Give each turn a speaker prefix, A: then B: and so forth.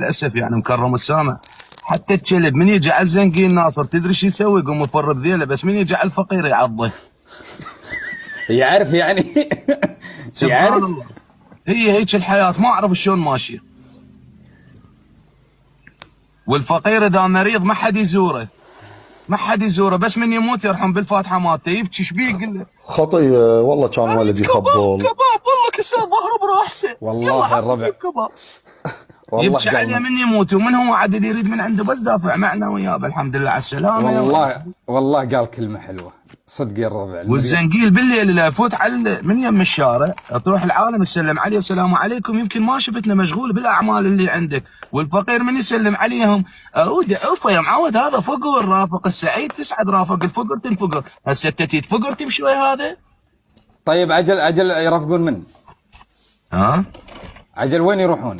A: للاسف يعني مكرم السامع. حتى الكلب من يجي على الزنقين ناصر تدري شو يسوي؟ يقوم يفر بذيله، بس من يجي على الفقير يعضه.
B: يعرف يعني.
A: سبحان
B: يعرف.
A: الله. هي هيك الحياه، ما اعرف شلون ماشيه. والفقير اذا مريض ما حد يزوره، ما حد يزوره، بس من يموت يرحم بالفاتحه مالته يبكي. ايش بيه؟ يقول له
C: خطيه والله كان ولدي
A: كباب
C: خبول.
A: كباب، والله كسر ظهره براحته.
B: والله الربع
A: كباب.
B: والله
A: يبكي عليه من يموت، ومن هو عدد يريد من عنده بس دافع معنا وياه. الحمد لله على السلامه.
B: والله قال كلمه حلوه صدق يا الربع.
A: والزنقيل بالليل اللي يفوت على من يم الشارع تروح العالم تسلم عليه السلام عليكم، يمكن ما شفتنا مشغول بالاعمال اللي عندك. والفقير من يسلم عليهم عوفه يا معود، هذا فقر. رافق السعيد تسعد، رافق الفقر تنفقر. هسه تتيت فقر تمشي ويا هذا.
B: طيب عجل يرافقون من؟
A: ها؟
B: عجل وين يروحون؟